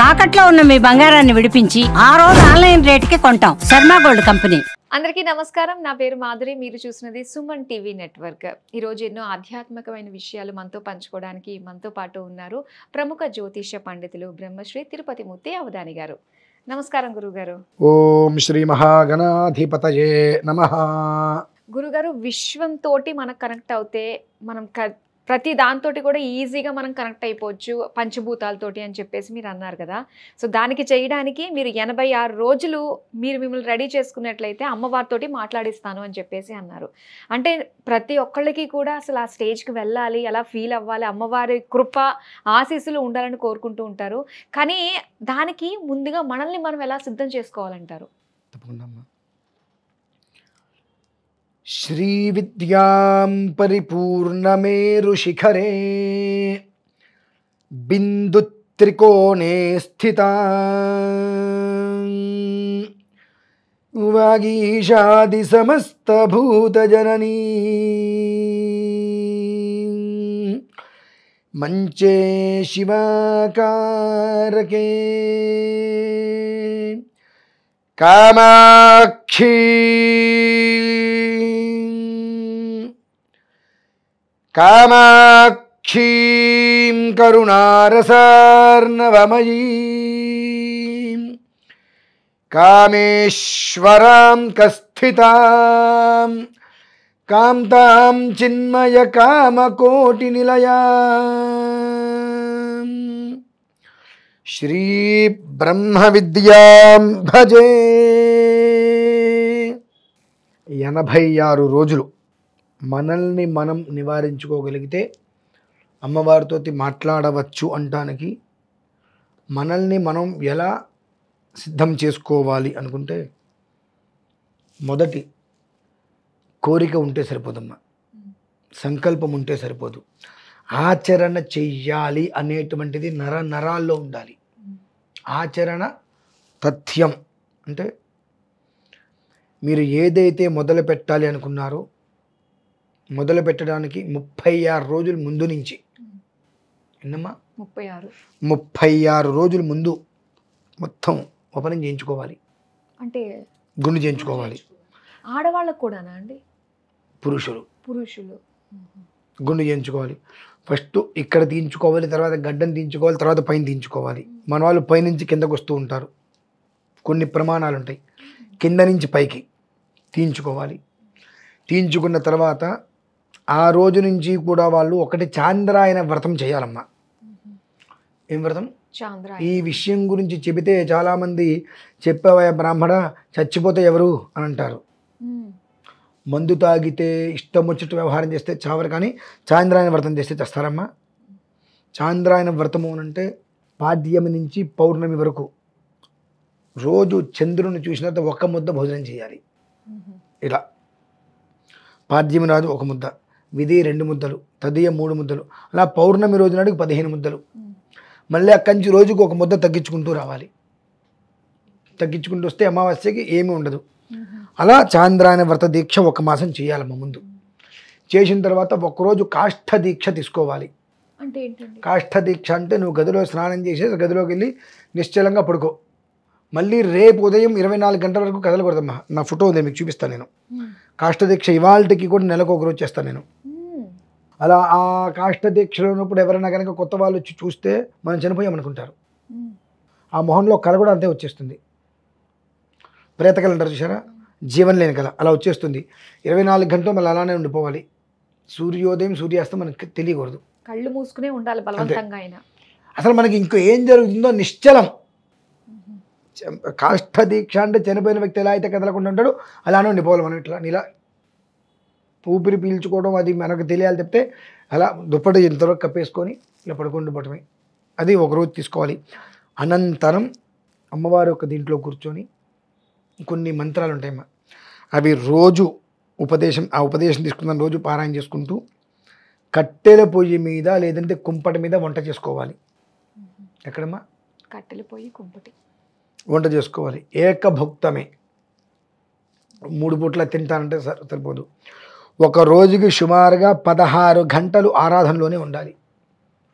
తాకట్లో ఉన్న మీ బంగారాన్ని విడిపించి ఆ రోజు ఆన్లైన్ రేటుకి కొంటాం. Sharma gold company. అందరికీ నమస్కారం. నా పేరు మాధురి. మీరు చూస్తున్నది సుమన్ టీవీ నెట్వర్క్. ఈరోజు ఎన్నో ఆధ్యాత్మికమైన విషయాలు మనతో పంచుకోవడానికి మనతో పాటు ఉన్నారు ప్రముఖ జ్యోతిష్య పండితులు బ్రహ్మశ్రీ తిరుపతి మూర్తి అవధాని గారు. నమస్కారం గురుగారు. ఓం శ్రీ మహాగణాధిపతయే నమః. గురుగారు, విశ్వంతో మనకు కనెక్ట్ అవుతే మనం ప్రతి దాంతోటి కూడా ఈజీగా మనం కనెక్ట్ అయిపోవచ్చు పంచభూతాలతోటి అని చెప్పేసి మీరు అన్నారు కదా. సో దానికి చేయడానికి మీరు 86 రోజులు మీరు మిమ్మల్ని రెడీ చేసుకున్నట్లయితే అమ్మవారితోటి మాట్లాడిస్తాను అని చెప్పేసి అన్నారు. అంటే ప్రతి ఒక్కళ్ళకి కూడా అసలు ఆ స్టేజ్కి వెళ్ళాలి, ఎలా ఫీల్ అవ్వాలి, అమ్మవారి కృప ఆశీస్సులు ఉండాలని కోరుకుంటూ ఉంటారు. కానీ దానికి ముందుగా మనల్ని మనం ఎలా సిద్ధం చేసుకోవాలంటారు? తప్పకుండా. శ్రీ విద్యాం పరిపూర్ణమేరు శిఖరే బిందు త్రికోణే స్థిత వాగీషాది సమస్త భూత జననీ మంచే శివాకారకే కామాక్షి కామాక్షీం కరుణారసార్ణవమయీం కామేశ్వరాం కస్థితాం కాంతాం చిన్మయ కామకోటి నిలయాం శ్రీ బ్రహ్మ విద్యాం భజే. 86 రోజులు మనల్ని మనం నివారించుకోగలిగితే అమ్మవారితో మాట్లాడవచ్చు అంటానికి మనల్ని మనం ఎలా సిద్ధం చేసుకోవాలి అనుకుంటే మొదటి కోరిక ఉంటే సరిపోదమ్మా, సంకల్పం ఉంటే సరిపోదు, ఆచరణ చెయ్యాలి అనేటువంటిది నరాల్లో ఉండాలి. ఆచరణ తథ్యం అంటే మీరు ఏదైతే మొదలు పెట్టాలి అనుకున్నారో మొదలు పెట్టడానికి 36 రోజుల ముందు నుంచి, ఎన్నమ్మా 36 రోజుల ముందు మొత్తం ఓపెనింగ్ చేయించుకోవాలి. అంటే గుండు చేయించుకోవాలి. ఆడవాళ్ళకు కూడానా అండి? పురుషులు గుండు చేయించుకోవాలి. ఫస్ట్ ఇక్కడ తీయించుకోవాలి, తర్వాత గడ్డను తీయించుకోవాలి, తర్వాత పైన తీయించుకోవాలి. మన వాళ్ళు పైనుంచి కిందకు వస్తూ ఉంటారు, కొన్ని ప్రమాణాలు ఉంటాయి. కింద నుంచి పైకి తీయించుకోవాలి. తీయించుకున్న తర్వాత ఆ రోజు నుంచి కూడా వాళ్ళు ఒకటి చాంద్రాయన వ్రతం చేయాలమ్మా. ఏం వ్రతం? ఈ విషయం గురించి చెబితే చాలామంది చెప్పావా బ్రాహ్మణ చచ్చిపోతే ఎవరు అని అంటారు. మందు తాగితే ఇష్టం వచ్చినట్టు వ్యవహారం చేస్తే చావరు, కానీ చాంద్రాయన వ్రతం చేస్తే చేస్తారమ్మా. చాంద్రాయన వ్రతము అంటే పాడ్యమి నుంచి పౌర్ణమి వరకు రోజు చంద్రుని చూసిన తర్వాత ఒక్క ముద్ద భోజనం చేయాలి. ఇలా పాడ్యమి రాజు ఒక ముద్ద, విధి 2 ముద్దలు, తదియ 3 ముద్దలు, అలా పౌర్ణమి రోజు నాటికి 15 ముద్దలు. మళ్ళీ అక్కడి నుంచి రోజుకు ఒక ముద్ద తగ్గించుకుంటూ రావాలి. తగ్గించుకుంటూ వస్తే అమావాస్యకి ఏమీ ఉండదు. అలా చాంద్రాయన వ్రత దీక్ష 1 మాసం చేయాలమ్మ. ముందు చేసిన తర్వాత ఒకరోజు కాష్ఠ దీక్ష తీసుకోవాలి. అంటే ఏంటండి కాష్ఠ దీక్ష? అంటే నువ్వు గదిలో స్నానం చేసేసి గదిలోకి వెళ్ళి నిశ్చలంగా పడుకో. మళ్ళీ రేపు ఉదయం 24 గంటల వరకు కదలకూడదమ్మా. నా ఫోటో ఉంది, మీకు చూపిస్తాను నేను. కాష్ఠ దీక్ష ఇవాళకి కూడా నెలకు ఒక రోజు చేస్తాను నేను. అలా ఆ కాష్ఠ దీక్షలో ఉన్నప్పుడు ఎవరైనా కనుక కొత్త వాళ్ళు వచ్చి చూస్తే మనం చనిపోయామనుకుంటారు. ఆ మొహంలో కళ కూడా అంతే వచ్చేస్తుంది. ప్రేత కళ అంటారు చూసారా, జీవన లేని కళ, అలా వచ్చేస్తుంది. 24 గంటలు మళ్ళీ అలానే ఉండిపోవాలి. సూర్యోదయం సూర్యాస్తం మనకి తెలియకూడదు. కళ్ళు మూసుకునే ఉండాలి బలవంతంగా అయినా. అసలు మనకి ఇంకో ఏం జరుగుతుందో నిశ్చలం. కాష్ఠ దీక్ష అంటే చనిపోయిన వ్యక్తి ఎలా అయితే కదలకుండా ఉంటాడో అలానే ఉండిపోవాలి మనం. ఇట్లా ఇలా ఊపిరి పీల్చుకోవడం అది మనకు తెలియాలి చెప్తే అలా దుప్పటి ఇంతవరకు కప్పేసుకొని ఇలా పడుకుండిపోవటమే. అది ఒకరోజు తీసుకోవాలి. అనంతరం అమ్మవారి యొక్క దీంట్లో కూర్చొని కొన్ని మంత్రాలు ఉంటాయమ్మా, అవి రోజు ఆ ఉపదేశం తీసుకున్న రోజు పారాయణ చేసుకుంటూ కట్టెల పొయ్యి మీద లేదంటే కుంపటి మీద వంట చేసుకోవాలి. ఎక్కడమ్మా? కట్టెల పొయ్యి కుంపటి వంట చేసుకోవాలి. ఏకభుక్తమే, 3 పూట్ల తింటానంటే సరిపోదు. ఒక రోజుకి సుమారుగా 16 గంటలు ఆరాధనలోనే ఉండాలి.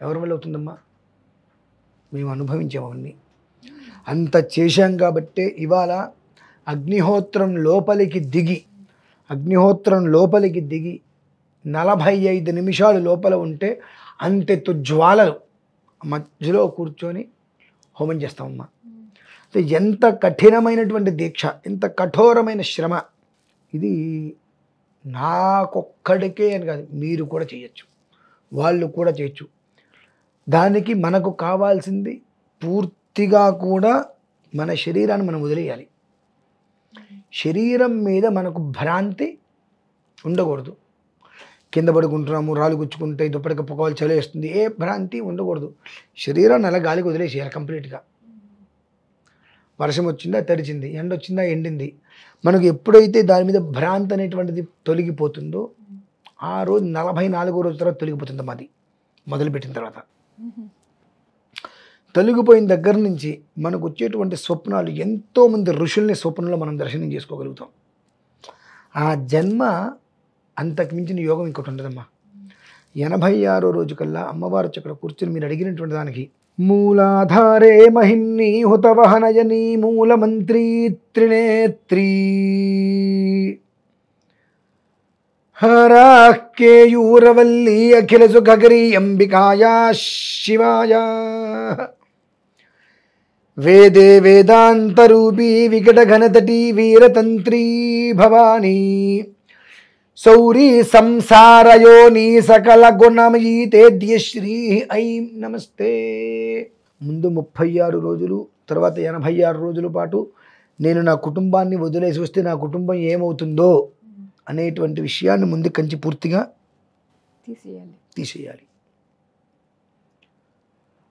ఎవరి వల్ల అవుతుందమ్మా? మేము అనుభవించాము అవన్నీ. అంత చేశాం కాబట్టే ఇవాళ అగ్నిహోత్రం లోపలికి దిగి 45 నిమిషాలు లోపల ఉంటే అంతెత్తు జ్వాలలు మధ్యలో కూర్చొని హోమం చేస్తామమ్మా. ఎంత కఠినమైనటువంటి దీక్ష, ఎంత కఠోరమైన శ్రమ. ఇది నాకొక్కడికే అని కాదు, మీరు కూడా చేయొచ్చు, వాళ్ళు కూడా చేయొచ్చు. దానికి మనకు కావాల్సింది పూర్తిగా కూడా మన శరీరాన్ని మనం వదిలేయాలి. శరీరం మీద మనకు భ్రాంతి ఉండకూడదు. కింద పడుకుంటున్నాము, రాళ్ళు గుచ్చుకుంటే దుప్పటికి పొగవాలి, చలేస్తుంది, ఏ భ్రాంతి ఉండకూడదు. శరీరాన్ని అలా గాలికి వదిలేసేయాలి కంప్లీట్గా. వర్షం వచ్చిందా తడిచింది, ఎండ వచ్చిందా ఎండింది. మనకు ఎప్పుడైతే దాని మీద భ్రాంతి అనేటువంటిది తొలగిపోతుందో ఆ రోజు 44వ రోజు తర్వాత తొలగిపోతుంది. మాది మొదలుపెట్టిన తర్వాత తొలగిపోయిన దగ్గర నుంచి మనకు వచ్చేటువంటి స్వప్నాలు, ఎంతోమంది ఋషుల్ని స్వప్నంలో మనం దర్శనం చేసుకోగలుగుతాం. ఆ జన్మ అంతకు మించిన యోగం ఇంకోటి ఉండదమ్మా. 86వ రోజు కల్లా అమ్మవారు అక్కడ కూర్చొని మీరు అడిగినటువంటి దానికి మూలాధారే మహిమ్ని హుతవహనయని మూలమంత్రి త్రినేత్రీ హరాకేయూరవల్లి అఖిల సుఖగరి అంబికాయా శివాయ వేదే వేదాంతరూపీ వికట ఘనతటీ వీరతంత్రీ భవానీ సౌరీ సంసారయోని సకల గుణమయీ తేద్యశ్రీ ఐం నమస్తే. ముందు 36 రోజులు, తర్వాత 86 రోజుల పాటు నేను నా కుటుంబాన్ని వదిలేసి వస్తే నా కుటుంబం ఏమవుతుందో అనేటువంటి విషయాన్ని ముందు కంచి పూర్తిగా తీసేయాలి.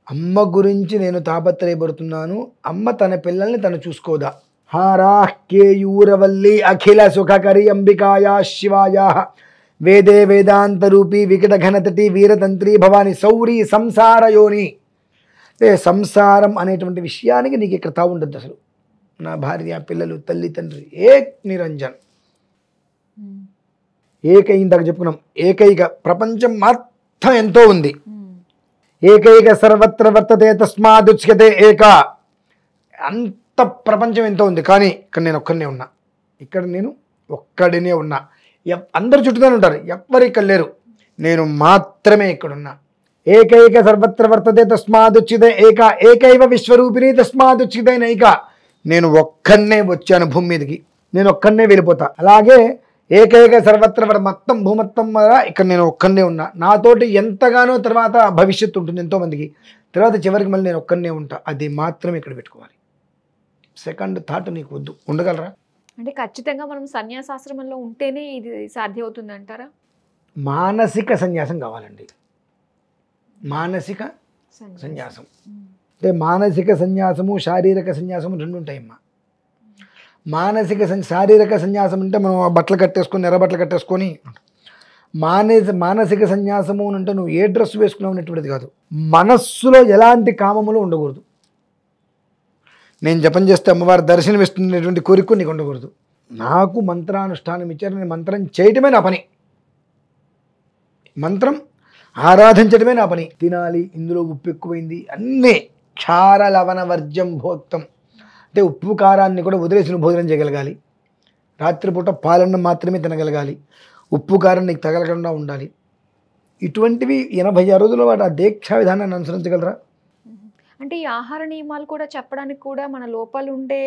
అమ్మ గురించి నేను తాపత్రయపడుతున్నాను, అమ్మ తన పిల్లల్ని తను చూసుకోదా. హారాహ్యేయూరవల్లి అఖిల సుఖకరి అంబికాయా శివాయ వేదే వేదాంతరూపీ వికట ఘనతటి వీరతంత్రి భవాని సౌరీ సంసారయోని. సంసారం అనేటువంటి విషయానికి నీకు ఇక్కడ తా ఉండద్దు అసలు. నా భార్య, పిల్లలు, తల్లి, తండ్రి ఏక్ నిరంజన్, ఇందాక చెప్పుకున్నాం. ఏకైక ప్రపంచం మొత్తం ఎంతో ఉంది. ఏకైక సర్వత్ర వర్తతే తస్మాదుచ్యతే ఏక. అంత ప్రపంచం ఎంతో ఉంది, కానీ ఇక్కడ నేను ఒక్కడనే ఉన్నా. అందరు చుట్టూనే ఉంటారు, ఎవ్వరు ఇక్కడ లేరు, నేను మాత్రమే ఇక్కడున్నా. ఏకైక సర్వత్ర వర్తతే తస్మాదుచ్యతే ఏక. ఏకైవ విశ్వరూపిణి తస్మాదుచ్యతే నైక. నేను ఒక్కడనే వచ్చాను భూమి మీదకి, నేను ఒక్కడనే వెళ్ళిపోతా. అలాగే ఏకైక సర్వత్ర మొత్తం భూమత్తం ఇక్కడ నేను ఒక్కడనే ఉన్నా. నాతోటి ఎంతగానో తర్వాత భవిష్యత్తు ఉంటుంది ఎంతోమందికి, తర్వాత చివరికి మళ్ళీ నేను ఒక్కడనే ఉంటా. అది మాత్రమే ఇక్కడ పెట్టుకోవాలి. సెకండ్ థాట్ నీకు వద్దు. ఉండగలరా? అంటే ఖచ్చితంగా మనం సన్యాసాశ్రమంలో ఉంటేనే ఇది సాధ్యమవుతుంది అంటారా? మానసిక సన్యాసం కావాలండి. మానసిక సన్యాసం అంటే మానసిక సన్యాసము, శారీరక సన్యాసము రెండు ఉంటాయమ్మా. శారీరక సన్యాసం అంటే మనం బట్టలు కట్టేసుకొని, ఎర్ర బట్టలు కట్టేసుకొని. మానసిక సన్యాసము అంటే నువ్వు ఏ డ్రెస్ వేసుకున్నావు అనేటువంటిది కాదు, మనస్సులో ఎలాంటి కామములు ఉండకూడదు. నేను జపం చేస్తే అమ్మవారి దర్శనం ఇస్తున్నటువంటి కోరిక నీకు ఉండకూడదు. నాకు మంత్రానుష్ఠానం ఇచ్చారు, నేను మంత్రం చేయటమే నా పని, మంత్రం ఆరాధించడమే నా పని. తినాలి, ఇందులో ఉప్పు ఎక్కువైంది, అన్నీ క్షార లవణ వర్జం భోక్తం అంటే ఉప్పు కారాన్ని కూడా వదిలేసిన భోజనం చేయగలగాలి. రాత్రిపూట పాలన్నం మాత్రమే తినగలగాలి. ఉప్పు కారం నీకు తగలకుండా ఉండాలి. ఇటువంటివి 86 రోజుల వాటి ఆ దీక్షా విధానాన్ని అనుసరించగలరా? అంటే ఈ ఆహార నియమాలు కూడా చెప్పడానికి కూడా మన లోపల ఉండే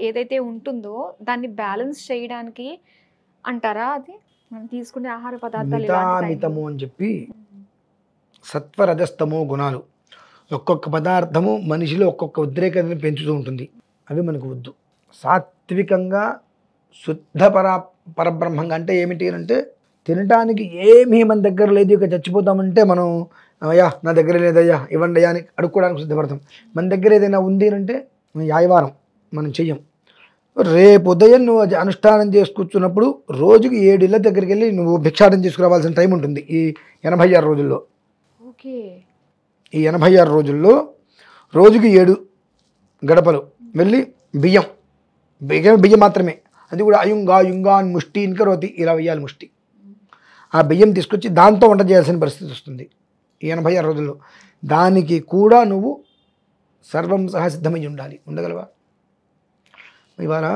ఏదైతే ఉంటుందో దాన్ని బ్యాలెన్స్ చేయడానికి అంటారా? అది మనం తీసుకునే ఆహార పదార్థాలు మితామితము అని చెప్పి సత్వరజస్తమో గుణాలు, ఒక్కొక్క పదార్థము మనిషిలో ఒక్కొక్క ఉద్రేకతని పెంచుతూ ఉంటుంది. అవి మనకు వద్దు. సాత్వికంగా శుద్ధ పరబ్రహ్మంగా అంటే ఏమిటి అంటే తినటానికి ఏమీ మన దగ్గర లేదు, ఇక చచ్చిపోతామంటే మనం అయ్యా నా దగ్గర లేదయ్యా ఇవ్వండి అయ్యా అని అడుక్కోవడానికి సిద్ధపడతాం. మన దగ్గర ఏదైనా ఉంది అంటే యాయవారం మనం చెయ్యం. రేపు ఉదయం నువ్వు అనుష్ఠానం చేసుకూర్చున్నప్పుడు రోజుకి 7 ఇళ్ళ దగ్గరికి వెళ్ళి నువ్వు భిక్షాటం చేసుకురావాల్సిన టైం ఉంటుంది ఈ 86 రోజుల్లో. ఈ 86 రోజుల్లో రోజుకి 7 గడపలు వెళ్ళి బియ్యం మాత్రమే, అది కూడా యుంగాన్ ముష్టి ఇన్కరోతి, ఇలా వేయాలి ముష్టి. ఆ బియ్యం తీసుకొచ్చి దాంతో వంట చేయాల్సిన పరిస్థితి వస్తుంది ఈ 86 రోజుల్లో. దానికి కూడా నువ్వు సర్వం సహా సిద్ధమై ఉండాలి. ఉండగలవా? ఇవాళ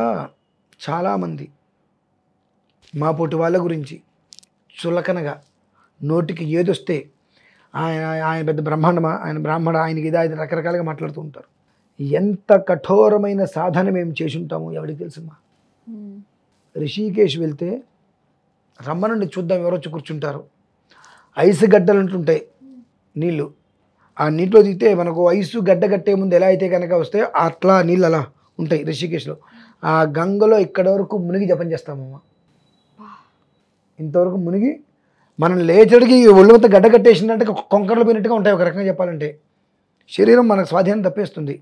చాలామంది మా పోటీ వాళ్ళ గురించి చులకనగా నోటికి ఏదొస్తే ఆయన పెద్ద బ్రహ్మాండమా, ఆయన బ్రాహ్మణ, ఆయనకి ఇదా ఇది రకరకాలుగా మాట్లాడుతూ ఉంటారు. ఎంత కఠోరమైన సాధన మేము చేసి ఉంటాము ఎవరికి తెలుసమ్మా. రిషికేశ్ వెళ్తే రమ్మనండి చూద్దాం, ఎవరు వచ్చి కూర్చుంటారు. ఐసు గడ్డలు ఉంటుంటాయి నీళ్ళు, ఆ నీటిలో దిగితే మనకు ఐసు గడ్డ కట్టే ముందు ఎలా అయితే కనుక వస్తే అట్లా నీళ్ళు అలా ఉంటాయి రిషికేశ్లో. ఆ గంగలో ఇక్కడ వరకు మునిగి జపం చేస్తామమ్మ. ఇంతవరకు మునిగి మనం లేచడికి ఒళ్ళంతా గడ్డ కట్టేసిందంటే కొంకరలు పోయినట్టుగా ఉంటాయి ఒక రకంగా చెప్పాలంటే. శరీరం మనకు స్వాధీనం తప్పేస్తుంది.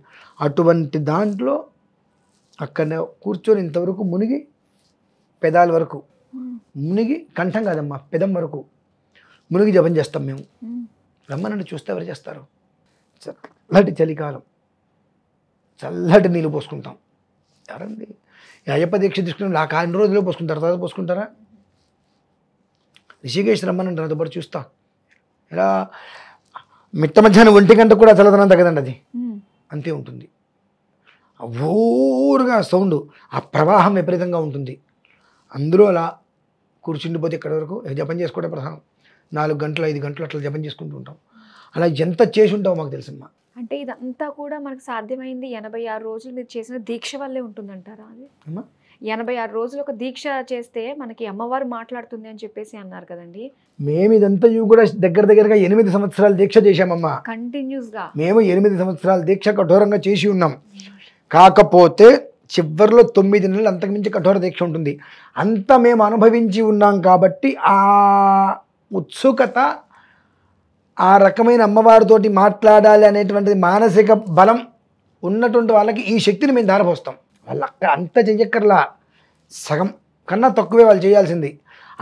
అటువంటి దాంట్లో అక్కడ కూర్చొని ఇంతవరకు మునిగి పెదాల వరకు మునిగి, కంఠం కాదమ్మా పెదం వరకు మునిగి జపం చేస్తాం మేము. రమ్మనండి చూస్తే ఎవరు చేస్తారు. చల్లటి చలికాలం, చల్లటి నీళ్ళు పోసుకుంటాం. ఎవరండి అయ్యప్ప దీక్ష తీసుకుని ఆ 4 రోజుల్లో పోసుకుంటారు, తర్వాత పోసుకుంటారా? రిషికేశ్ రమ్మనండి నాతో పాటు చూస్తా. ఇలా మిట్ట మధ్యాహ్నం 1 గంట కూడా చల్లదనం తగ్గదండి, అది అంతే ఉంటుంది. ఊరుగా సౌండ్, ఆ ప్రవాహం విపరీతంగా ఉంటుంది. అందులో అలా కూర్చుండిపోతే ఎక్కడి వరకు జపం చేసుకోవడం ప్రధానం. 4 గంటలు 5 గంటలు అట్లా జపం చేసుకుంటూ ఉంటాం. అలా ఎంత చేసి ఉంటావో మాకు తెలుసమ్మా. అంటే ఇదంతా కూడా మనకు సాధ్యమైంది 86 రోజులు మీరు చేసిన దీక్ష వల్లే ఉంటుందంటారా? అది 86 రోజులు ఒక దీక్ష చేస్తే మనకి అమ్మవారు మాట్లాడుతుంది అని చెప్పేసి అన్నారు కదండి. మేము ఇదంతా కూడా దగ్గరగా 8 సంవత్సరాలు దీక్ష చేశామమ్మా. కంటిన్యూస్ గా మేము 8 సంవత్సరాలు దీక్ష కఠోరంగా చేసి ఉన్నాం. కాకపోతే చివరిలో 9 నెలలు అంతకుమించి కఠోర దీక్ష ఉంటుంది. అంత మేము అనుభవించి ఉన్నాం కాబట్టి ఆ ఉత్సుకత, ఆ రకమైన అమ్మవారితోటి మాట్లాడాలి అనేటువంటిది మానసిక బలం ఉన్నటువంటి వాళ్ళకి ఈ శక్తిని మేము ధారపోస్తాం. వాళ్ళు అక్కడ అంత చెయ్యక్కర్లా, సగం కన్నా తక్కువే వాళ్ళు చేయాల్సింది.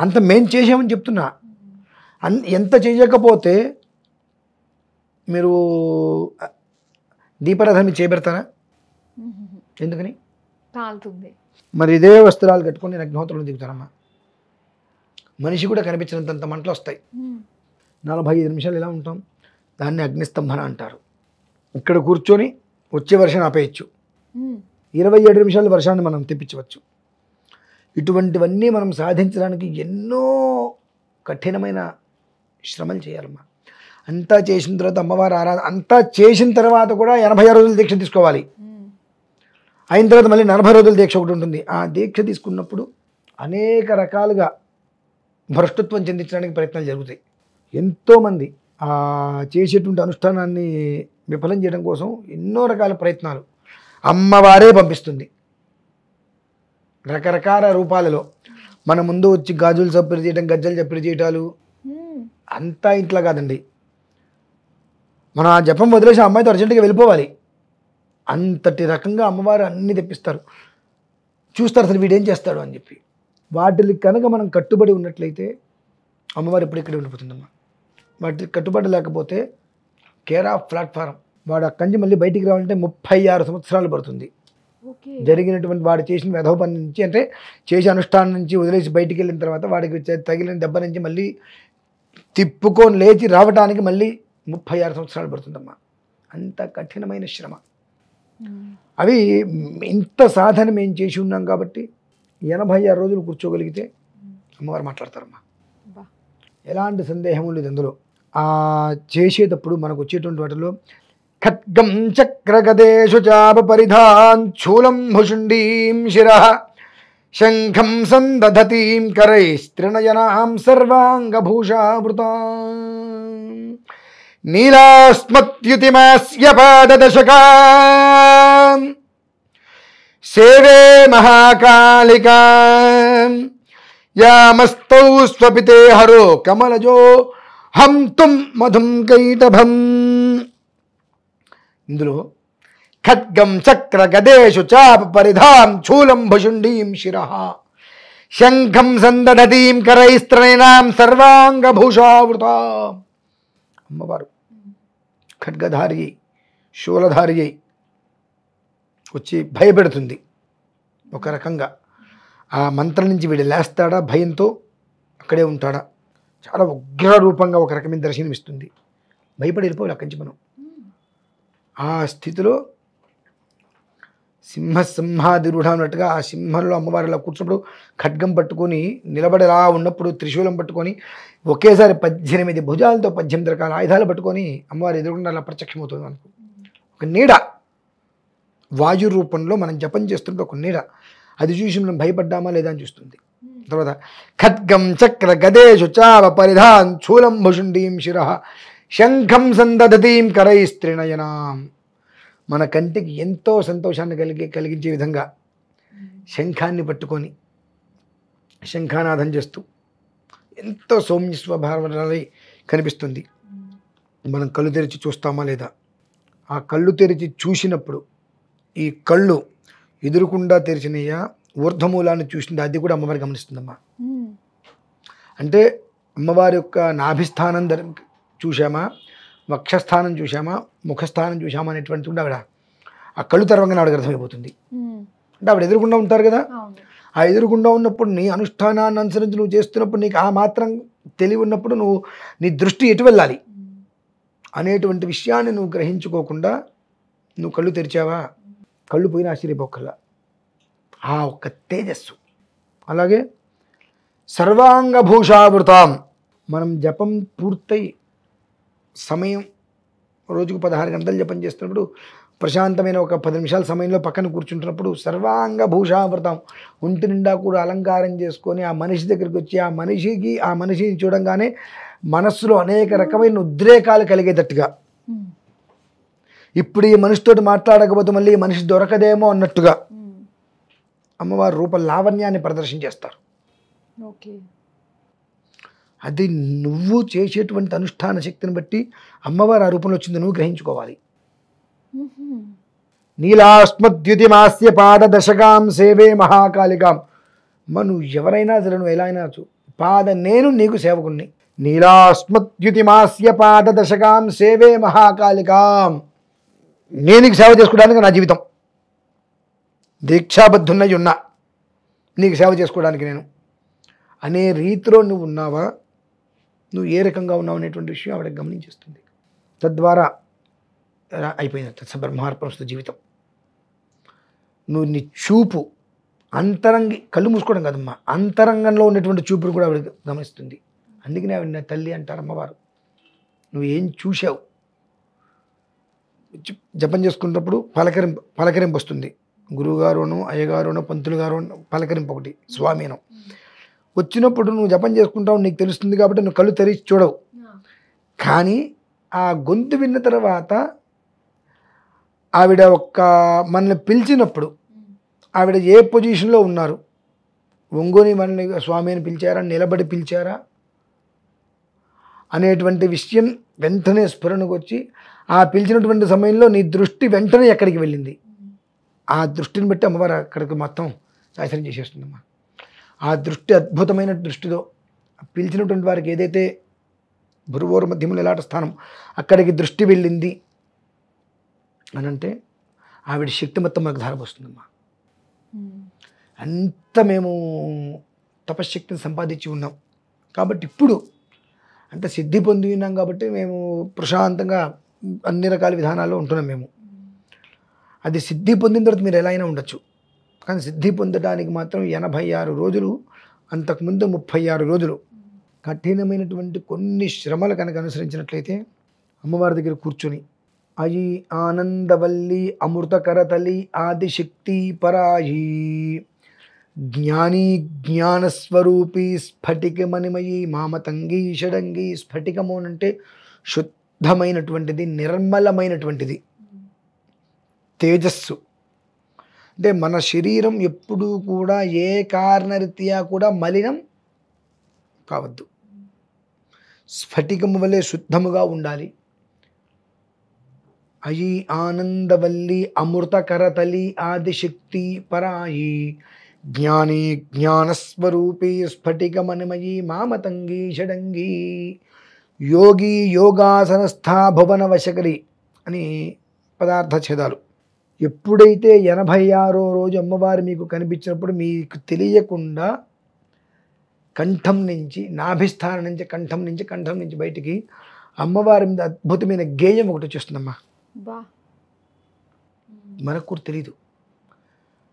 అంత మేము చేసామని చెప్తున్నా. ఎంత చెయ్యకపోతే మీరు దీపారాధన మీరు చేపెడతారా? ఎందుకని? కాలుతుంది. మరి ఇదే వస్త్రాలు కట్టుకొని నేను అగ్నిహోత్రంలో దిగుతానమ్మా. మనిషి కూడా కనిపించినంత మంటలు వస్తాయి. 45 నిమిషాలు ఎలా ఉంటాం? దాన్ని అగ్నిస్తంభన అంటారు. ఇక్కడ కూర్చొని వచ్చే వర్షాన్ని ఆపేయచ్చు. 27 నిమిషాల వర్షాన్ని మనం తెప్పించవచ్చు. ఇటువంటివన్నీ మనం సాధించడానికి ఎన్నో కఠినమైన శ్రమలు చేయాలమ్మా. అంతా చేసిన తర్వాత అమ్మవారు అంతా చేసిన తర్వాత కూడా 86 రోజులు దీక్ష తీసుకోవాలి. అయిన తర్వాత మళ్ళీ 40 రోజుల దీక్ష ఒకటి ఉంటుంది. ఆ దీక్ష తీసుకున్నప్పుడు అనేక రకాలుగా భ్రష్టత్వం చెందించడానికి ప్రయత్నాలు జరుగుతాయి. ఎంతోమంది ఆ చేసేటువంటి అనుష్ఠానాన్ని విఫలం చేయడం కోసం ఎన్నో రకాల ప్రయత్నాలు అమ్మవారే పంపిస్తుంది. రకరకాల రూపాలలో మన ముందు వచ్చి గాజులు చప్పుడు చేయడం, గజ్జలు చప్పుడు చేయటాలు అంతా ఇంట్లో కాదండి. మనం ఆ జపం వదిలేసి అమ్మాయితో అర్జెంటుగా వెళ్ళిపోవాలి. అంతటి రకంగా అమ్మవారు అన్నీ తెప్పిస్తారు. చూస్తారు అసలు వీడేం చేస్తాడు అని చెప్పి. వాటికి కనుక మనం కట్టుబడి ఉన్నట్లయితే అమ్మవారు ఇప్పుడు ఇక్కడే ఉండిపోతుందమ్మా. వాటికి కట్టుబడి లేకపోతే కేర్ ఆఫ్ ప్లాట్ఫారం. వాడు అక్కడి నుంచి మళ్ళీ బయటికి రావాలంటే 36 సంవత్సరాలు పడుతుంది. జరిగినటువంటి వాడు చేసిన వెధవ పని నుంచి, అంటే చేసే అనుష్ఠానం నుంచి వదిలేసి బయటికి వెళ్ళిన తర్వాత వాడికి తగిలిన దెబ్బ నుంచి మళ్ళీ తిప్పుకొని లేచి రావడానికి మళ్ళీ 36 సంవత్సరాలు పడుతుందమ్మా. అంత కఠినమైన శ్రమ. అవి ఇంత సాధన మేము చేసి ఉన్నాం కాబట్టి 86 రోజులు కూర్చోగలిగితే అమ్మవారు మాట్లాడతారమ్మా. ఎలాంటి సందేహం లేదు అందులో. ఆ చేసేటప్పుడు మనకు వచ్చేటువంటి వాటిలో ఖడ్గం చక్రగదేషు చాప పరిధాన్ శూలం భుషుండీం శిరః శంఖం సందధతీం కరైస్త్రినయనాం సర్వాంగభూషావృతాం నీలాస్మత్యుతిమాస్య పాదదశకాం సేవే మహాకాళికాం యామస్తౌ స్వపితే హరో కమలజో హంతుం మధుం కైటభం. ఇందులో ఖడ్గం చక్ర గదేషు చాప పరిధాం శూలం భుషుండీం శిరః శంఖం సందధతీం కరైస్త్రైనాం సర్వాంగభూషావృతాం. అమ్మవారు ఖడ్గధారి అయి శూలధారి అయి వచ్చి భయపెడుతుంది. ఒక రకంగా ఆ మంత్రం నుంచి వీడు లేస్తాడా, భయంతో అక్కడే ఉంటాడా, చాలా ఉగ్ర రూపంగా ఒక రకమైన దర్శనం ఇస్తుంది. భయపడి వెళ్ళిపోవాలి అక్కడి నుంచి మనం. ఆ స్థితిలో సింహాదిరూఢ అన్నట్టుగా ఆ సింహంలో అమ్మవారు ఇలా కూర్చున్నప్పుడు ఖడ్గం పట్టుకొని నిలబడేలా ఉన్నప్పుడు త్రిశూలం పట్టుకొని ఒకేసారి 18 భుజాలతో 18 రకాల ఆయుధాలు పట్టుకొని అమ్మవారు ఎదురుకుండా అలా ప్రత్యక్షమవుతుంది మనకు. ఒక నీడ వాయు రూపంలో మనం జపం చేస్తుంటే ఒక నీడ, అది చూసి మనం భయపడ్డామా లేదా అని చూస్తుంది. తర్వాత ఖడ్గం చక్ర గదేషు చావ పరిధాన్ శూలం భుషుండీం శిర శంఖం సందధతీం కరైస్త్రినయనాం. మన కంటికి ఎంతో సంతోషాన్ని కలిగించే విధంగా శంఖాన్ని పట్టుకొని శంఖానాదం చేస్తూ ఎంతో సౌమ్య స్వభావాలై కనిపిస్తుంది. మనం కళ్ళు తెరిచి చూస్తామా లేదా? ఆ కళ్ళు తెరిచి చూసినప్పుడు ఈ కళ్ళు ఎదురుకుండా తెరిచినయ్యా ఊర్ధమూలాన్ని చూసింది, అది కూడా అమ్మవారి గమనిస్తుందమ్మా. అంటే అమ్మవారి యొక్క నాభిస్థానం చూసామా, వక్షస్థానం చూసామా, ముఖస్థానం చూసామా అనేటువంటి కూడా ఆవిడ ఆ కళ్ళు తెరవంగానే ఆవిడకి అర్థమైపోతుంది. అంటే ఆవిడ ఎదురుకుండా ఉంటారు కదా, ఆ ఎదురుకుండా ఉన్నప్పుడు నీ అనుష్ఠానాన్ని అనుసరించి నువ్వు చేస్తున్నప్పుడు నీకు ఆ మాత్రం తెలివి ఉన్నప్పుడు నువ్వు నీ దృష్టి ఎటు వెళ్ళాలి అనేటువంటి విషయాన్ని నువ్వు గ్రహించుకోకుండా నువ్వు కళ్ళు తెరిచావా, కళ్ళు పోయిన ఆశ్చర్యపోకల్లా ఆ ఒక్క తేజస్సు. అలాగే సర్వాంగభూషావృతాం. మనం జపం పూర్తయి సమయం రోజుకు 16 గంటలు జపం చేస్తున్నప్పుడు ప్రశాంతమైన ఒక 10 నిమిషాల సమయంలో పక్కన కూర్చుంటున్నప్పుడు సర్వాంగభూషావృతం, ఒంటి నిండా కూడా అలంకారం చేసుకొని ఆ మనిషి దగ్గరికి వచ్చి ఆ మనిషిని చూడంగానే మనస్సులో అనేక రకమైన ఉద్రేకాలు కలిగేటట్టుగా, ఇప్పుడు ఈ మనిషితోటి మాట్లాడకపోతే మళ్ళీ ఈ మనిషి దొరకదేమో అన్నట్టుగా అమ్మవారు రూప లావణ్యాన్ని ప్రదర్శన చేస్తారు. అది నువ్వు చేసేటువంటి అనుష్ఠాన శక్తిని బట్టి అమ్మవారు ఆ రూపంలో వచ్చింది నువ్వు గ్రహించుకోవాలి. నీలాస్మద్యుతిమాస్య పాద దశగాం సేవే మహాకాళికాం. నువ్వు ఎవరైనా సరే నువ్వు ఎలా అయినా నేను నీకు సేవకుణ్ణి. నీలాస్మద్యుతిమాస్య పాద దశగాం సేవే మహాకాళికాం. నేను నీకు సేవ చేసుకోవడానికి నా జీవితం దీక్షాబద్ధున్నై ఉన్నా, నీకు సేవ చేసుకోవడానికి నేను అనే రీతిలో నువ్వు ఉన్నావా, నువ్వు ఏ రకంగా ఉన్నావు అనేటువంటి విషయం ఆవిడకి గమనించేస్తుంది. తద్వారా అయిపోయింది బ్రహ్మార్పణ జీవితం. నువ్వు నీ చూపు కళ్ళు మూసుకోవడం కదమ్మా, అంతరంగంలో ఉన్నటువంటి చూపును కూడా ఆవిడ గమనిస్తుంది. అందుకనే ఆవిడ నా తల్లి అంటారు అమ్మవారు. నువ్వు ఏం చూసావు, జపం చేసుకున్నప్పుడు పలకరింపు వస్తుంది. గురువుగారును అయ్యగారును పంతులు గారు పలకరింపు ఒకటి స్వామిను వచ్చినప్పుడు నువ్వు జపం చేసుకుంటావు, నీకు తెలుస్తుంది కాబట్టి నువ్వు కళ్ళు తెరిచి చూడవు. కానీ ఆ గొంతు విన్న తర్వాత ఆవిడ మనల్ని పిలిచినప్పుడు ఆవిడ ఏ పొజిషన్లో ఉన్నారు, ఒంగోని మనల్ని స్వామి అని పిలిచారా, నిలబడి పిలిచారా అనేటువంటి విషయం వెంటనే స్ఫురణకు వచ్చి ఆ పిలిచినటువంటి సమయంలో నీ దృష్టి వెంటనే ఎక్కడికి వెళ్ళింది, ఆ దృష్టిని బట్టి అమ్మవారు అక్కడికి మొత్తం నాశనం చేసేస్తుందమ్మా. ఆ దృష్టి అద్భుతమైన దృష్టితో పిలిచినటువంటి వారికి ఏదైతే భురువోరు మధ్యములు ఎలాంటి స్థానం అక్కడికి దృష్టి వెళ్ళింది అని అంటే ఆవిడ శక్తి మొత్తం మనకు ధారపోస్తుందమ్మా. అంత మేము తపశ్శక్తిని సంపాదించి ఉన్నాం కాబట్టి ఇప్పుడు అంత సిద్ధి పొంది ఉన్నాం కాబట్టి మేము ప్రశాంతంగా అన్ని రకాల విధానాల్లో ఉంటున్నాం మేము. అది సిద్ధి పొందిన తర్వాత మీరు ఎలా అయినా ఉండొచ్చు, కానీ సిద్ధి పొందడానికి మాత్రం 86 రోజులు, అంతకుముందు 36 రోజులు కఠినమైనటువంటి కొన్ని శ్రమలు కనుక అనుసరించినట్లయితే అమ్మవారి దగ్గర కూర్చొని అయి ఆనందవల్లి అమృతకరతలి ఆదిశక్తి పరాయి జ్ఞాని జ్ఞానస్వరూపి స్ఫటికమణిమయి మామతంగి షడంగి. స్ఫటికము అంటే శుద్ధమైనటువంటిది, నిర్మలమైనటువంటిది, తేజస్సు. అంటే మన శరీరం ఎప్పుడూ కూడా ఏ కారణరీత్యా కూడా మలినం కావద్దు, స్ఫటికము వలె శుద్ధముగా ఉండాలి. అయి ఆనందవల్లి అమృతకరతలి ఆదిశక్తి పరాయి జ్ఞాని జ్ఞానస్వరూపి స్ఫటికమణిమయి మామతంగి షడంగి యోగి యోగాసనస్థ భువన వశకరి అని పదార్థ ఛేదాలు. ఎప్పుడైతే 86వ రోజు అమ్మవారు మీకు కనిపించినప్పుడు మీకు తెలియకుండా కంఠం నుంచి, నాభిస్థానం నుంచి, కంఠం నుంచి బయటికి అమ్మవారి మీద అద్భుతమైన గేయం ఒకటి వచ్చేస్తుందమ్మా. మనకు కూడా తెలియదు.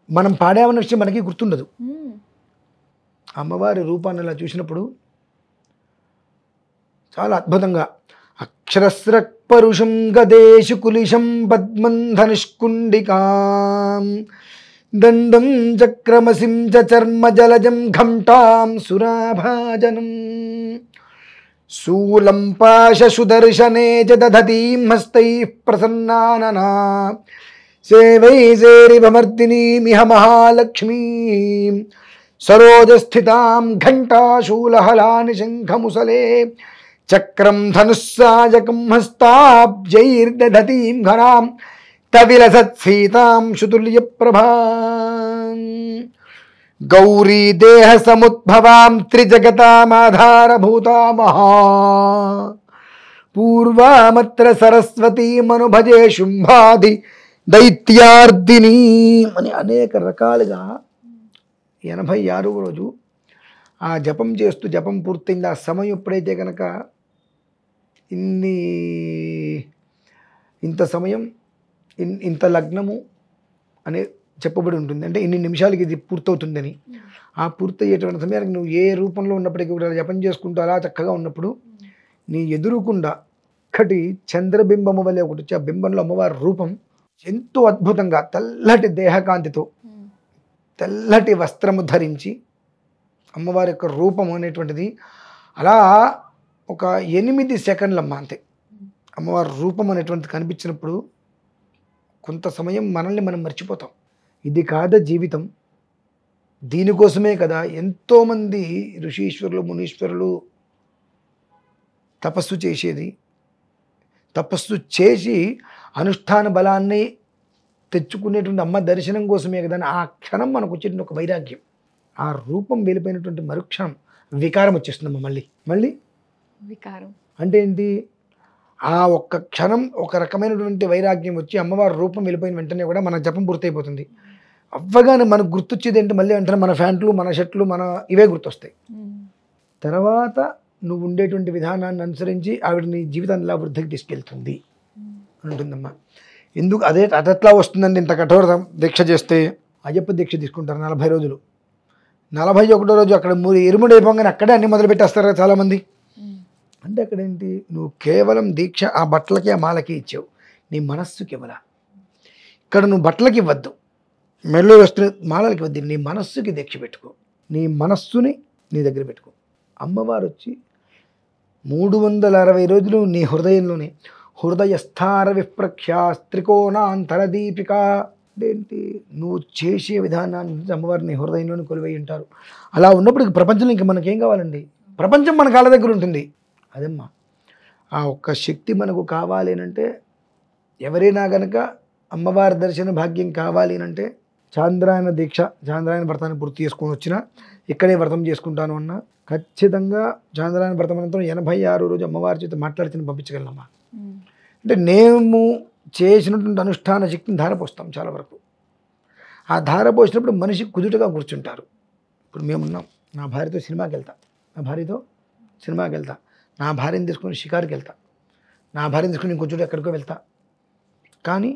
మనం పాడామన్న విషయం మనకి గుర్తుండదు. అమ్మవారి రూపాన్ని అలా చూసినప్పుడు చాలా అద్భుతంగా అక్షరస్రక్పరుషం గదేశు కులిశం పద్మం ధనుష్కుండికాం దండం చక్రమసిం చ చర్మ జలజం ఘంటాం సురాభాజనం శూలం పాశసుదర్శనే చ దధతీం హస్తైః ప్రసన్నాననా సేవై సేరిభమర్దినీమిహ మహాలక్ష్మీం సరోజస్థితాం ఘంటాశూలహలాని శంఖముసలే చక్రం ధనుస్సాయకం హస్తాబ్జైర్దధతీం ఘనాం తవిలసత్సీతాం సుతుల్యప్రభాం గౌరీ దేహ సముద్భవాం త్రిజగతామాధారభూతా మహా పూర్వామత్ర సరస్వతీమనుభజే శుంభాది దైత్యార్దిని అని అనేక రకాలుగా 86వ రోజు ఆ జపం చేస్తూ జపం పూర్తయింది. ఆ సమయం ఎప్పుడైతే కనుక ఇంత సమయం ఇంత లగ్నము అనే చెప్పబడి ఉంటుంది, అంటే ఇన్ని నిమిషాలకి ఇది పూర్తవుతుందని. ఆ పూర్తయ్యేటువంటి సమయానికి నువ్వు ఏ రూపంలో ఉన్నప్పటికీ కూడా జపం చేసుకుంటూ అలా చక్కగా ఉన్నప్పుడు నీ ఎదురుకుండా ఒక్కటి చంద్రబింబము వలె ఒకటి వచ్చి ఆ బింబంలో అమ్మవారి రూపం ఎంతో అద్భుతంగా తెల్లటి దేహకాంతితో తెల్లటి వస్త్రము ధరించి అమ్మవారి యొక్క రూపం అనేటువంటిది అలా ఒక 8 సెకండ్లమ్మ అంతే. అమ్మవారి రూపం అనేటువంటిది కనిపించినప్పుడు కొంత సమయం మనల్ని మనం మర్చిపోతాం. ఇది కాదా జీవితం, దీనికోసమే కదా ఎంతోమంది ఋషీశ్వరులు మునీశ్వరులు తపస్సు చేసేది. తపస్సు చేసి అనుష్ఠాన బలాన్ని తెచ్చుకునేటువంటి అమ్మ దర్శనం కోసమే కదా. ఆ క్షణం మనకు వచ్చేటువంటి ఒక వైరాగ్యం, ఆ రూపం వెళ్ళిపోయినటువంటి మరుక్షణం వికారం వచ్చేస్తుందమ్మ. మళ్ళీ వికారం అంటే ఏంటి, ఆ ఒక్క క్షణం ఒక రకమైనటువంటి వైరాగ్యం వచ్చి అమ్మవారి రూపం వెళ్ళిపోయిన వెంటనే కూడా మన జపం పూర్తయిపోతుంది. అవ్వగానే మనకు గుర్తొచ్చేది ఏంటి, మళ్ళీ వెంటనే మన ప్యాంట్లు మన షర్ట్లు మన ఇవే గుర్తొస్తాయి. తర్వాత నువ్వు ఉండేటువంటి విధానాన్ని అనుసరించి ఆవిడ నీ జీవితాన్ని ఇలా వృద్ధికి తీసుకెళ్తుంది ఉంటుందమ్మా. ఎందుకు అదెట్లా వస్తుందండి, ఇంత కఠోర దీక్ష చేస్తే అయ్యప్ప దీక్ష తీసుకుంటారు 40 రోజులు. 41వ రోజు అక్కడ ఇరుముడు అయిపోగానే అక్కడే అన్ని మొదలు పెట్టేస్తారు కదా చాలామంది. అంటే అక్కడ ఏంటి, నువ్వు కేవలం దీక్ష ఆ బట్టలకి ఆ మాలకి ఇచ్చావు, నీ మనస్సుకి ఇవ్వలా. ఇక్కడ నువ్వు బట్టలకి ఇవ్వద్దు, మెడలో వేస్తున్న మాలలకి ఇవ్వద్దు, నీ మనస్సుకి దీక్ష పెట్టుకో, నీ మనస్సుని నీ దగ్గర పెట్టుకో. అమ్మవారు వచ్చి 360 రోజులు నీ హృదయంలోనే హృదయస్థార విప్రఖ్యాస్త్రికోణాంతర దీపిక ఏంటి, నువ్వు చేసే విధానాన్ని అమ్మవారు నీ హృదయంలోనే కొలువై ఉంటారు. అలా ఉన్నప్పుడు ప్రపంచంలో ఇంకా మనకేం కావాలండి, ప్రపంచం మన కాళ్ళ దగ్గర ఉంటుంది. అదమ్మా ఆ ఒక్క శక్తి మనకు కావాలి అంటే, ఎవరైనా కనుక అమ్మవారి దర్శన భాగ్యం కావాలి అంటే చాంద్రాయణ దీక్ష చాంద్రాయణ వ్రతాన్ని పూర్తి చేసుకొని వచ్చినా, ఇక్కడే వ్రతం చేసుకుంటాను అన్నా ఖచ్చితంగా చాంద్రాయణ వ్రతం అనంతరం 86 రోజు అమ్మవారి చేత మాట్లాడితే పంపించగలనమ్మా. అంటే మేము చేసినటువంటి అనుష్ఠాన శక్తిని ధారపోస్తాం చాలా వరకు. ఆ ధారపోసినప్పుడు మనిషి కుదుటగా కూర్చుంటారు. ఇప్పుడు మేమున్నాం, నా భార్యతో సినిమాకి వెళ్తా, నా భార్యను తీసుకొని షికారుకి వెళ్తా, నా భార్యను తీసుకొని ఇంకొంచెం ఎక్కడికో వెళ్తా. కానీ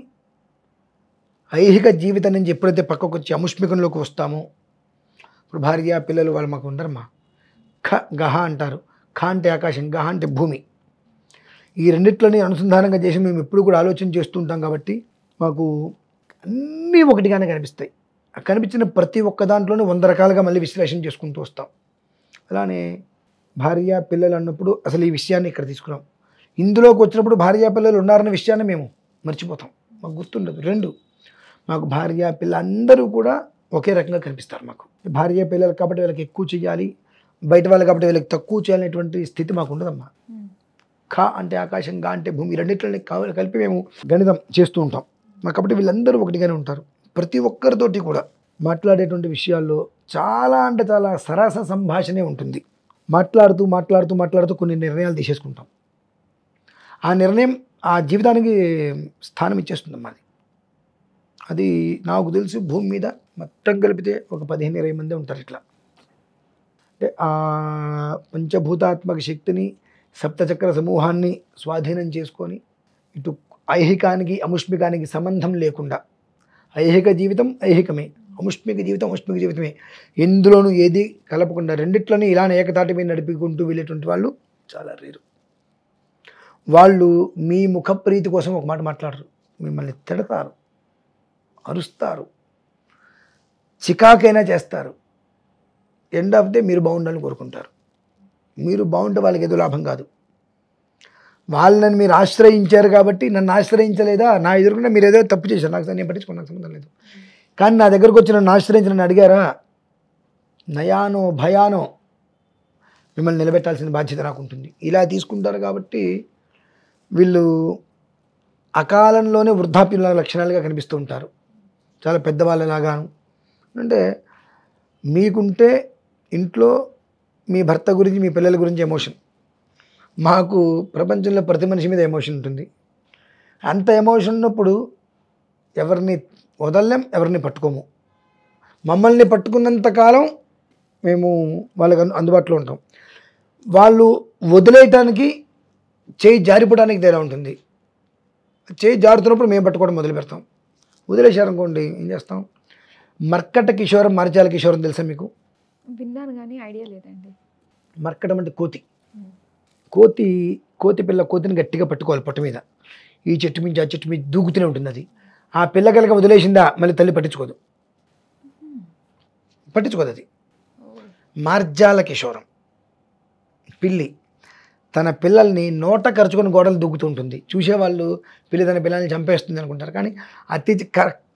ఐహిక జీవితం నుంచి ఎప్పుడైతే పక్కకు వచ్చి అముష్మికంలోకి వస్తామో, ఇప్పుడు భార్య పిల్లలు వాళ్ళు మాకు ఉండరమ్మా. గహ అంటారు, ఖ అంటే ఆకాశం, గహ అంటే భూమి. ఈ రెండిట్లోనే అనుసంధానంగా చేసి మేము ఎప్పుడు కూడా ఆలోచన చేస్తూ ఉంటాం. కాబట్టి మాకు అన్నీ ఒకటిగానే కనిపిస్తాయి. కనిపించిన ప్రతి ఒక్క దాంట్లోనే 100 రకాలుగా మళ్ళీ విశ్లేషణ చేసుకుంటూ వస్తాం. అలానే భార్య పిల్లలు అన్నప్పుడు అసలు ఈ విషయాన్ని ఇక్కడ తీసుకున్నాం. ఇందులోకి వచ్చినప్పుడు భార్య పిల్లలు ఉన్నారన్న విషయాన్ని మేము మర్చిపోతాం, మాకు గుర్తుండదు. 2, మాకు భార్య పిల్ల అందరూ కూడా ఒకే రకంగా కనిపిస్తారు. మాకు భార్య పిల్లలు కాబట్టి వీళ్ళకి ఎక్కువ చేయాలి, బయట వాళ్ళు కాబట్టి వీళ్ళకి తక్కువ చేయాలనేటువంటి స్థితి మాకు ఉండదమ్మా. ఖ అంటే ఆకాశం, గా అంటే భూమి, రెండిట్లని కలిపి మేము గణితం చేస్తూ ఉంటాం. మాకు కాబట్టి వీళ్ళందరూ ఒకటిగానే ఉంటారు. ప్రతి ఒక్కరితోటి కూడా మాట్లాడేటువంటి విషయాల్లో చాలా అంటే చాలా సరస సంభాషణే ఉంటుంది. మాట్లాడుతూ కొన్ని నిర్ణయాలు తీసేసుకుంటాం. ఆ నిర్ణయం ఆ జీవితానికి స్థానం ఇచ్చేస్తుందమ్మా. అది నాకు తెలిసి భూమి మీద మొత్తం కలిపితే ఒక 15-20 మంది ఉంటారు. ఇట్లా అంటే ఆ పంచభూతాత్మక శక్తిని సప్తచక్ర సమూహాన్ని స్వాధీనం చేసుకొని ఇటు ఐహికానికి అముష్మికానికి సంబంధం లేకుండా ఐహిక జీవితం ఐహికమే, అముష్మిక జీవితం అముష్మిక జీవితమే. ఎందులోనూ ఏది కలపకుండా రెండిట్లోనే ఇలానే ఏకతాటి మీద నడిపికుంటూ వెళ్ళేటువంటి వాళ్ళు చాలా రేరు. వాళ్ళు మీ ముఖప్రీతి కోసం ఒక మాట మాట్లాడరు, మిమ్మల్ని తిడతారు, అరుస్తారు, చికాకైనా చేస్తారు. ఎండ్ ఆఫ్ డే మీరు బాగుండాలని కోరుకుంటారు. మీరు బాగుంటే వాళ్ళకి ఏదో లాభం కాదు. వాళ్ళని మీరు ఆశ్రయించారు కాబట్టి, నన్ను ఆశ్రయించలేదా, నా ఎదురుకుండా మీరు ఏదో తప్పు చేశారు, నాకు నేను పట్టించుకుని నాకు సంబంధం లేదు. కానీ నా దగ్గరకు వచ్చి నన్ను ఆశ్రయించి నన్ను అడిగారా, నయానో భయానో మిమ్మల్ని నిలబెట్టాల్సిన బాధ్యత నాకు ఉంటుంది. ఇలా తీసుకుంటారు కాబట్టి వీళ్ళు అకాలంలోనే వృద్ధాప్యుల లక్షణాలుగా కనిపిస్తూ ఉంటారు, చాలా పెద్దవాళ్ళలాగాను. అంటే మీకుంటే ఇంట్లో మీ భర్త గురించి మీ పిల్లల గురించి ఎమోషన్, మాకు ప్రపంచంలో ప్రతి మనిషి మీద ఎమోషన్ ఉంటుంది. అంత ఎమోషన్ ఉన్నప్పుడు ఎవరిని వదలలేం, ఎవరిని పట్టుకోము. మమ్మల్ని పట్టుకున్నంతకాలం మేము వాళ్ళకి అందుబాటులో ఉంటాం. వాళ్ళు వదిలేయటానికి చేయి జారిపోవడానికి తేడా ఉంటుంది. చేయి జారుతున్నప్పుడు మేము పట్టుకోవడం మొదలు పెడతాం. వదిలేశారనుకోండి ఏం చేస్తాం. మర్కట కిషోరం మార్జాల కిషోరం తెలుసా మీకు? విన్నాను కానీ ఐడియా లేదండి. మర్కటం అంటే కోతి. కోతి పిల్ల కోతిని గట్టిగా పట్టుకోవాలి పొట్ట మీద. ఈ చెట్టు మించి ఆ చెట్టు మీద దూకుతూనే ఉంటుంది. అది ఆ పిల్ల కనుక వదిలేసిందా మళ్ళీ తల్లి పట్టించుకోదు అది. మార్జాల కిషోరం పిల్లి తన పిల్లల్ని నోట ఖర్చుకొని గోడలు దూకుతూ ఉంటుంది. చూసేవాళ్ళు పిల్లి తన పిల్లల్ని చంపేస్తుంది అనుకుంటారు, కానీ అతి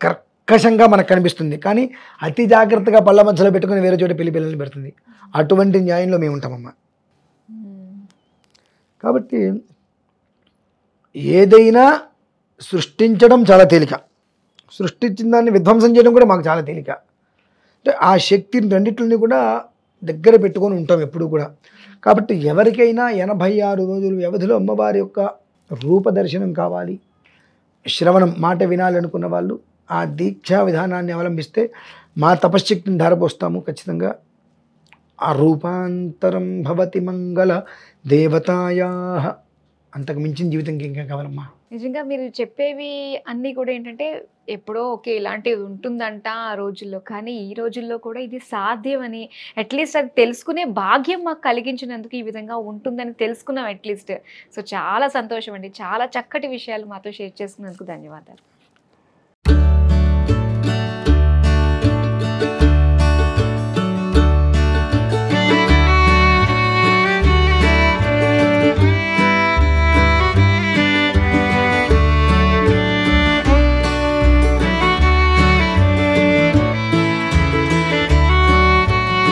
కర్కశంగా మనకు కనిపిస్తుంది. కానీ అతి జాగ్రత్తగా పళ్ళ మధ్యలో పెట్టుకుని వేరే చోట పిల్లల్ని పెడుతుంది. అటువంటి న్యాయంలో మేము ఉంటామమ్మా. కాబట్టి ఏదైనా సృష్టించడం చాలా తేలిక, సృష్టించిన దాన్ని విధ్వంసం చేయడం కూడా మాకు చాలా తేలిక. అంటే ఆ శక్తిని రెండింటిని కూడా దగ్గర పెట్టుకొని ఉంటాం ఎప్పుడు కూడా. కాబట్టి ఎవరికైనా 86 రోజుల వ్యవధిలో అమ్మవారి యొక్క రూపదర్శనం కావాలి, శ్రవణం మాట వినాలనుకున్న వాళ్ళు ఆ దీక్షా విధానాన్ని అవలంబిస్తే మా తపశ్శక్తిని ధారపోస్తాము ఖచ్చితంగా. ఆ రూపాంతరం భవతి మంగళ దేవతాయా, అంతకు మించిన జీవితంకి ఇంకా కావాలమ్మా. నిజంగా మీరు చెప్పేవి అన్నీ కూడా ఏంటంటే ఎప్పుడో ఓకే ఇలాంటివి ఉంటుందంట ఆ రోజుల్లో, కానీ ఈ రోజుల్లో కూడా ఇది సాధ్యమని అట్లీస్ట్ అది తెలుసుకునే భాగ్యం మాకు కలిగించినందుకు, ఈ విధంగా ఉంటుందని తెలుసుకున్నాం అట్లీస్ట్. సో చాలా సంతోషం అండి, చాలా చక్కటి విషయాలు మాతో షేర్ చేసుకున్నందుకు ధన్యవాదాలు.